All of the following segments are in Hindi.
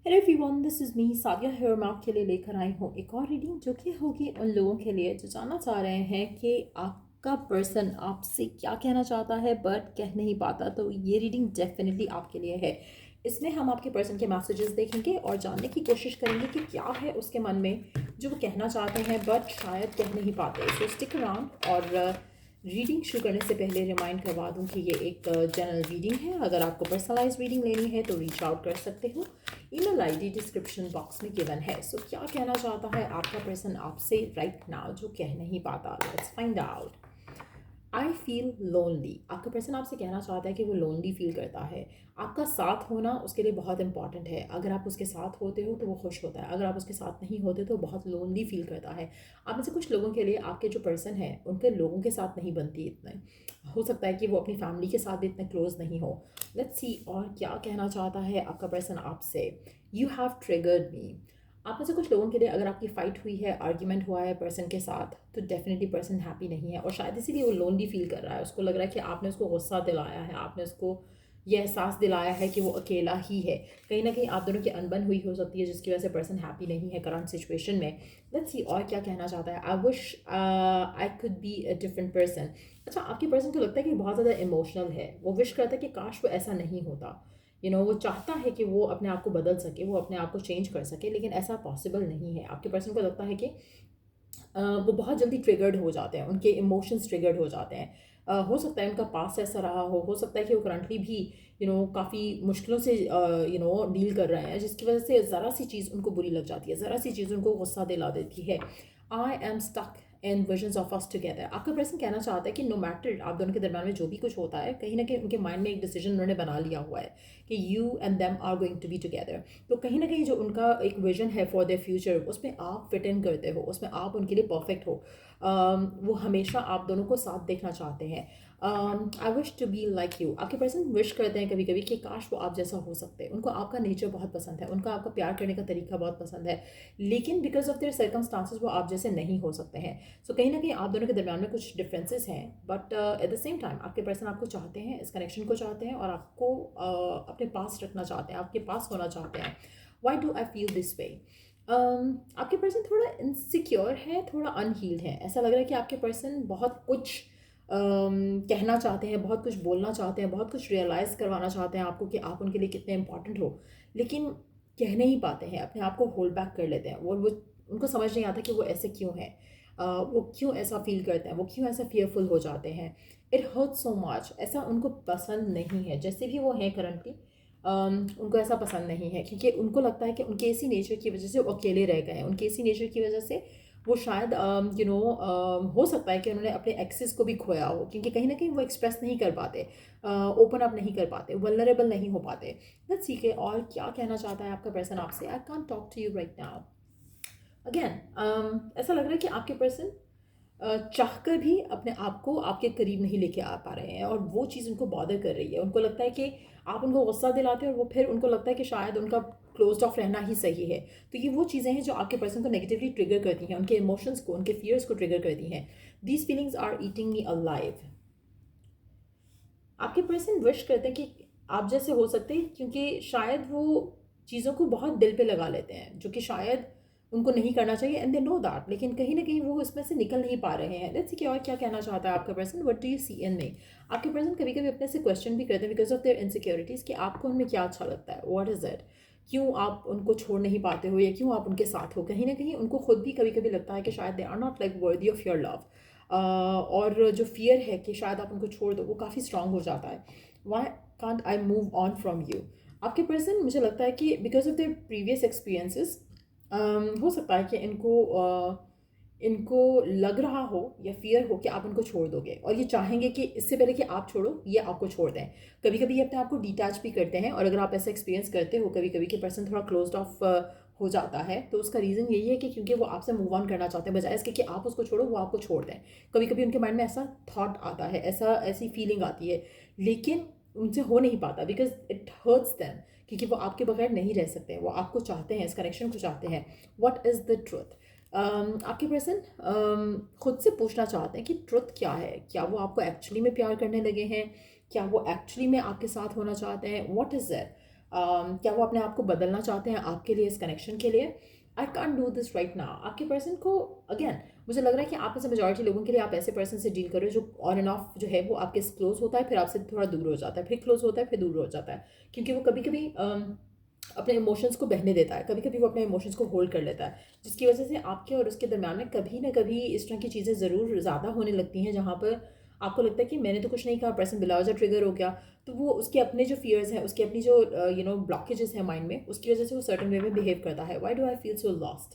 Hello everyone, this is me Sadia here. मैं आपके लिए लेकर आई हूँ एक और रीडिंग जो कि होगी उन लोगों के लिए जो जानना चाह रहे हैं कि आपका पर्सन आपसे क्या कहना चाहता है बट कह नहीं पाता। तो ये रीडिंग डेफिनेटली आपके लिए है। इसमें हम आपके पर्सन के मैसेजेस देखेंगे और जानने की कोशिश करेंगे कि क्या है उसके मन में जो वो कहना चाहते हैं बट शायद कह नहीं पाते। सो स्टिक अराउंड। और रीडिंग शुरू करने से पहले रिमाइंड करवा दूं कि ये एक जनरल रीडिंग है। अगर आपको पर्सनलाइज रीडिंग लेनी है तो रीच आउट कर सकते हो। ईमेल आईडी डिस्क्रिप्शन बॉक्स में गिवन है। सो क्या कहना चाहता है आपका पर्सन आपसे राइट नाउ जो कह नहीं पाता? Let's find out. I feel lonely. आपका पर्सन आपसे कहना चाहता है कि वो लोनली फील करता है। आपका साथ होना उसके लिए बहुत इंपॉर्टेंट है। अगर आप उसके साथ होते हो तो वो खुश होता है, अगर आप उसके साथ नहीं होते तो बहुत लोनली फील करता है। आप में से कुछ लोगों के लिए आपके जो पर्सन है उनके लोगों के साथ नहीं बनती इतने। हो सकता है कि वो अपनी फैमिली के साथ भी इतने क्लोज नहीं हो। लेट्स सी और क्या कहना चाहता है आपका पर्सन आपसे। यू हैव ट्रिगर्ड मी। आप में से कुछ लोगों के लिए अगर आपकी फ़ाइट हुई है, आर्ग्यूमेंट हुआ है पर्सन के साथ, तो डेफिनेटली पर्सन हैप्पी नहीं है और शायद इसीलिए वो लोनली फील कर रहा है। उसको लग रहा है कि आपने उसको गुस्सा दिलाया है, आपने उसको ये एहसास दिलाया है कि वो अकेला ही है। कहीं ना कहीं आप दोनों की अनबन हुई हो सकती है जिसकी वजह से पर्सन हैप्पी नहीं है करंट सिचुएशन में। लेट्स सी और क्या कहना चाहता है। I wish I could be a different person. अच्छा, आपके पर्सन को लगता है कि बहुत ज़्यादा इमोशनल है। वो विश करता है कि काश वो ऐसा नहीं होता। वो चाहता है कि वो अपने आप को बदल सके, वो अपने आप को चेंज कर सके, लेकिन ऐसा पॉसिबल नहीं है। आपके पर्सन को लगता है कि वो बहुत जल्दी ट्रिगर्ड हो जाते हैं, उनके इमोशंस ट्रिगर्ड हो जाते हैं। हो सकता है उनका पास्ट ऐसा रहा हो सकता है कि वो करंटली भी काफ़ी मुश्किलों से डील कर रहे हैं जिसकी वजह से ज़रा सी चीज़ उनको बुरी लग जाती है, ज़रा सी चीज़ उनको गुस्सा दिला देती है। I am stuck in visions of us together. आपका पर्सन कहना चाहता है कि नो मैटर आप दोनों के दरम्यान में जो भी कुछ होता है, कहीं ना कहीं उनके माइंड में एक डिसीजन उन्होंने बना लिया हुआ है कि you and them are going to be together. तो कहीं ना कहीं जो उनका एक विजन है फॉर देयर फ्यूचर, उसमें आप फिट इन करते हो, उसमें आप उनके लिए परफेक्ट हो। वो हमेशा आप दोनों को साथ देखना चाहते हैं। I wish to be like you. आपके पर्सन विश करते हैं कभी कभी कि काश वो आप जैसा हो सकते हैं। उनको आपका नेचर बहुत पसंद है, उनका आपका प्यार करने का तरीका बहुत पसंद है, लेकिन बिकॉज ऑफ देयर सर्कमस्टांसिस वो आप जैसे नहीं हो सकते हैं। सो कहीं ना कहीं आप दोनों के दरमियान में कुछ डिफरेंसेस हैं, but at the same time आपके पर्सन आपको चाहते हैं, इस कनेक्शन को चाहते हैं और आपको अपने पास रखना चाहते हैं, आपके पास होना चाहते हैं। Why do I feel this way? आपके पर्सन थोड़ा इनसिक्योर है, थोड़ा अनहील्ड है। ऐसा लग रहा है कि आपके पर्सन बहुत कुछ कहना चाहते हैं, बहुत कुछ बोलना चाहते हैं, बहुत कुछ रियलाइज़ करवाना चाहते हैं आपको कि आप उनके लिए कितने इंपॉर्टेंट हो, लेकिन कह नहीं पाते हैं, अपने आप को होल्ड बैक कर लेते हैं। वो उनको समझ नहीं आता कि वो ऐसे क्यों हैं, वो क्यों ऐसा फील करते हैं, वो क्यों ऐसा फियरफुल हो जाते हैं। It hurt so much. ऐसा उनको पसंद नहीं है जैसे भी वो हैं करंटली। उनको ऐसा पसंद नहीं है क्योंकि उनको लगता है कि उनके इसी नेचर की वजह से वो अकेले रह गए हैं। उनके इसी नेचर की वजह से वो शायद हो सकता है कि उन्होंने अपने एक्सेस को भी खोया हो, क्योंकि कहीं ना कहीं वो एक्सप्रेस नहीं कर पाते, ओपन अप नहीं कर पाते, वल्नरेबल नहीं हो पाते। लेट्स सी के और क्या कहना चाहता है आपका पर्सन आपसे। I can't talk to you right now. Again ऐसा लग रहा है कि आपके पर्सन चाहकर भी अपने आप को आपके करीब नहीं लेके आ पा रहे हैं और वो चीज़ उनको बॉदर कर रही है। उनको लगता है कि आप उनको गुस्सा दिलाते हैं और वो फिर उनको लगता है कि शायद उनका क्लोज्ड ऑफ रहना ही सही है। तो ये वो चीज़ें हैं जो आपके पर्सन को नेगेटिवली ट्रिगर करती हैं, उनके इमोशंस को, उनके फियर्स को ट्रिगर करती हैं। These feelings are eating me alive. आपके पर्सन विश करते हैं कि आप जैसे हो सकते हैं, क्योंकि शायद वो चीज़ों को बहुत दिल पे लगा लेते हैं जो कि शायद उनको नहीं करना चाहिए, एंड दे नो दैट, लेकिन कहीं ना कहीं वो इसमें से निकल नहीं पा रहे हैं। लेट्स सी और क्या कहना चाहता है आपका person. What do you see इन मी? आपके पर्सन कभी कभी अपने से क्वेश्चन भी करते हैं बिकॉज ऑफ देयर इनसिक्योरिटीज़ कि आपको उनमें क्या अच्छा लगता है, व्हाट इज़ इट, क्यों आप उनको छोड़ नहीं पाते हो या क्यों आप उनके साथ हो। कहीं ना कहीं उनको खुद भी कभी कभी लगता है कि शायद they are not like worthy of your love. और जो फियर है कि शायद आप उनको छोड़ दो वो काफ़ी स्ट्रांग हो जाता है। Why can't I move on from you? आपके पर्सन मुझे लगता है कि because of their previous experiences हो सकता है कि इनको लग रहा हो या फियर हो कि आप उनको छोड़ दोगे और ये चाहेंगे कि इससे पहले कि आप छोड़ो ये आपको छोड़ दें। कभी कभी ये अपने आप को डिटैच भी करते हैं और अगर आप ऐसा एक्सपीरियंस करते हो कभी कभी कि पर्सन थोड़ा क्लोज्ड ऑफ हो जाता है, तो उसका रीज़न यही है कि क्योंकि वो आपसे मूव ऑन करना चाहते हैं बजाय इसके कि आप उसको छोड़ो वो आपको छोड़ दें। कभी कभी उनके माइंड में ऐसा थॉट आता है, ऐसी फीलिंग आती है, लेकिन उनसे हो नहीं पाता बिकॉज इट हर्ट्स देम, क्योंकि वो आपके बगैर नहीं रह सकते, वो आपको चाहते हैं, इस कनेक्शन को चाहते हैं। What is the truth? आपके पर्सन खुद से पूछना चाहते हैं कि ट्रुथ क्या है। क्या वो आपको एक्चुअली में प्यार करने लगे हैं? क्या वो एक्चुअली में आपके साथ होना चाहते हैं? What is that? क्या वो अपने आप को बदलना चाहते हैं आपके लिए, इस कनेक्शन के लिए? I can't do this right now. आपके पर्सन को अगेन मुझे लग रहा है कि आप में से मेजॉरिटी लोगों के लिए आप ऐसे पर्सन से डील कर रहे हो जो ऑन एंड ऑफ जो है वो आपके क्लोज होता है, फिर आपसे थोड़ा दूर हो जाता है, फिर क्लोज होता है, फिर दूर हो जाता है, क्योंकि वो कभी कभी अपने इमोशंस को बहने देता है, कभी कभी वो अपने इमोशंस को होल्ड कर लेता है, जिसकी वजह से आपके और उसके दरम्यान में कभी ना कभी इस तरह की चीज़ें ज़रूर ज़्यादा होने लगती हैं, जहाँ पर आपको लगता है कि मैंने तो कुछ नहीं कहा, पर्सन बिला वजह ट्रिगर हो गया। तो वो उसके अपने जो फियर्स हैं, उसके अपनी जो ब्लॉकेजेस हैं माइंड में, उसकी वजह से वो सर्टन वे में बिहेव करता है। Why do I feel so lost?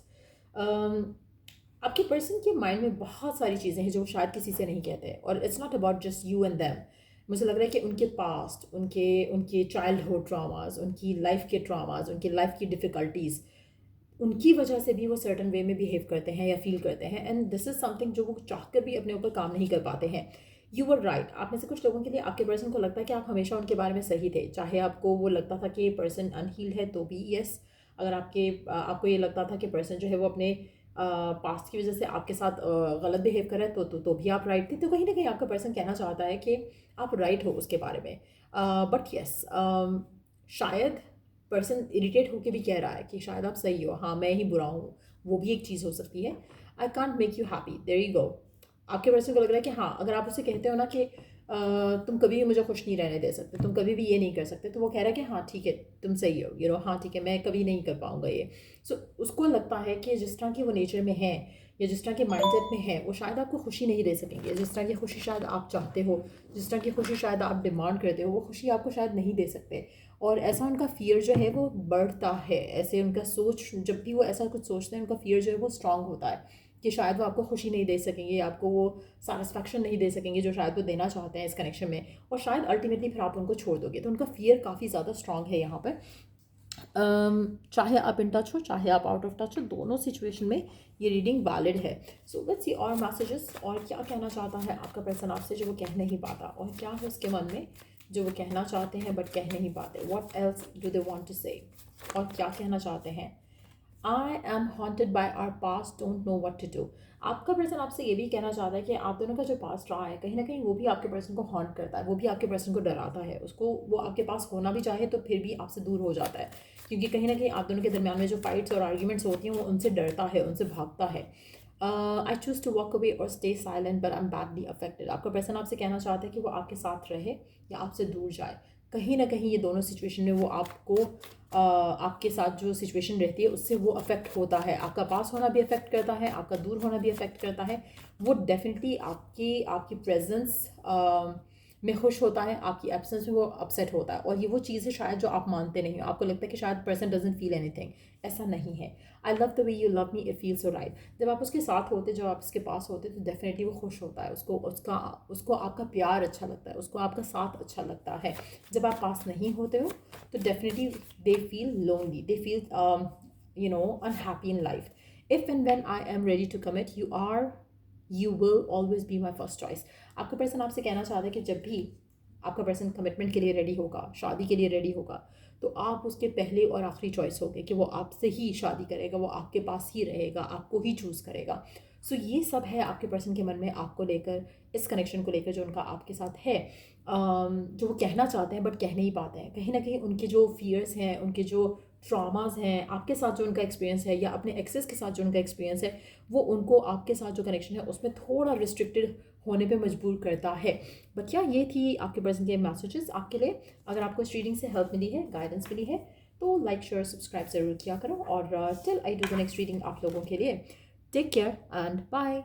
आपके पर्सन के माइंड में बहुत सारी चीज़ें हैं जो वो शायद किसी से नहीं कहते हैं, और it's not about just you and them. मुझे लग रहा है कि उनके पास्ट, उनके उनके चाइल्डहुड ट्रामाज, उनकी लाइफ के ट्रामाज, उनकी लाइफ की डिफ़िकल्टीज़, उनकी वजह से भी वो सर्टन वे में बिहेव करते हैं या फील करते हैं, एंड दिस इज़ समथिंग जो वो चाहकर भी अपने ऊपर काम नहीं कर पाते हैं। You were right. आप में से कुछ लोगों के लिए आपके पर्सन को लगता है कि आप हमेशा उनके बारे में सही थे, चाहे आपको वो लगता था कि ये पर्सन अनहील्ड है तो भी यस। अगर आपको ये लगता था कि पर्सन जो है वो अपने पास्ट की वजह से आपके साथ गलत बिहेव कर रहा है तो भी आप राइट थे। तो कहीं ना कहीं आपका पर्सन कहना चाहता है कि आप राइट हो उसके बारे में। बट यस, शायद पर्सन इरिटेट होकर भी कह रहा है कि शायद आप सही हो, हाँ मैं ही बुरा हूँ, वो भी एक चीज़ हो सकती है। I can't make you happy, there you go. आपके पर्सन को लग रहा है कि हाँ, अगर आप उसे कहते हो ना कि तुम कभी भी मुझे खुश नहीं रहने दे सकते, तुम कभी भी ये नहीं कर सकते, तो वो कह रहा है कि हाँ ठीक है, तुम सही हो, हाँ ठीक है, मैं कभी नहीं कर पाऊंगा ये। सो उसको लगता है कि जिस तरह की वो नेचर में है या जिस तरह के माइंडसेट में है, वो शायद आपको खुशी नहीं दे सकेंगे। जिस तरह की खुशी शायद आप चाहते हो, जिस तरह की खुशी शायद आप डिमांड करते हो, वो खुशी आपको शायद नहीं दे सकते। और ऐसा उनका फियर जो है वो बढ़ता है, ऐसे उनका सोच, जब भी वो ऐसा कुछ सोचते हैं, उनका फियर जो है वो स्ट्रांग होता है कि शायद वो आपको खुशी नहीं दे सकेंगे, आपको वो सेटिस्फैक्शन नहीं दे सकेंगे जो शायद वो देना चाहते हैं इस कनेक्शन में, और शायद अल्टीमेटली फिर आप उनको छोड़ दोगे। तो उनका फियर काफ़ी ज़्यादा स्ट्रांग है यहाँ पर। चाहे आप इन टच हो, चाहे आप आउट ऑफ टच हो, दोनों सिचुएशन में ये रीडिंग वैलिड है। सो लेट्स सी और मैसेजेस, और क्या कहना चाहता है आपका पर्सन आपसे जो वो कह नहीं पाता, और क्या है उसके मन में जो वो कहना चाहते हैं बट कह नहीं पाते। What else do they want to say, और क्या कहना चाहते हैं। I am haunted by our past, don't know what to do. आपका पर्सन आपसे ये भी कहना चाहता है कि आप दोनों का जो पास्ट रहा है, कहीं ना कहीं वो भी आपके पर्सन को हॉन्ट करता है, वो भी आपके पर्सन को डराता है। उसको वो आपके पास होना भी चाहे तो फिर भी आपसे दूर हो जाता है, क्योंकि कहीं ना कहीं आप दोनों के दरमियान में जो फाइट्स और आर्ग्यूमेंट्स होती हैं वो उनसे डरता है, उनसे भागता है। I choose to walk away और stay silent but I am badly affected. आपका पर्सन आपसे कहना चाहता है कि वो आपके साथ रहे या आपसे दूर जाए। कहीं ना कहीं ये दोनों सिचुएशन में वो आपको आपके साथ जो सिचुएशन रहती है उससे वो अफेक्ट होता है। आपका पास होना भी अफेक्ट करता है, आपका दूर होना भी अफेक्ट करता है। वो डेफिनेटली आपकी आपकी प्रेजेंस में खुश होता है, आपकी एब्सेंस में वो अपसेट होता है, और ये वो चीज़ है शायद जो आप मानते नहीं हो। आपको लगता है कि शायद पर्सन डजंट फील एनीथिंग, ऐसा नहीं है। I love the way you love me, it feel so right. जब आप उसके साथ होते, जब आप उसके पास होते, तो डेफिनेटली वो खुश होता है, उसको आपका प्यार अच्छा लगता है, उसको आपका साथ अच्छा लगता है। जब आप पास नहीं होते हो तो definitely they feel lonely, they feel unhappy in life. If and when I am ready to commit, you will always be my first choice. आपका पर्सन आपसे कहना चाहता है कि जब भी आपका पर्सन कमिटमेंट के लिए रेडी होगा, शादी के लिए रेडी होगा, तो आप उसके पहले और आखिरी चॉइस होगे, कि वो आपसे ही शादी करेगा, वो आपके पास ही रहेगा, आपको ही चूज़ करेगा। सो ये सब है आपके पर्सन के मन में आपको लेकर, इस कनेक्शन को लेकर जो उनका आपके साथ है, जो वो कहना चाहते हैं बट कह नहीं पाते हैं। कहीं ना कहीं उनके जो फियर्स हैं, उनके जो ट्रॉमास हैं, आपके साथ जो उनका एक्सपीरियंस है या अपने एक्सेस के साथ जो उनका एक्सपीरियंस है, वो उनको आपके साथ जो कनेक्शन है उसमें थोड़ा रिस्ट्रिक्टेड होने पे मजबूर करता है। बट क्या ये थी आपके पर्सन के मैसेजेस आपके लिए। अगर आपको इस रीडिंग से हेल्प मिली है, गाइडेंस मिली है, तो लाइक शेयर सब्सक्राइब ज़रूर किया करो। और till I do the next reading आप लोगों के लिए, टेक केयर एंड बाय।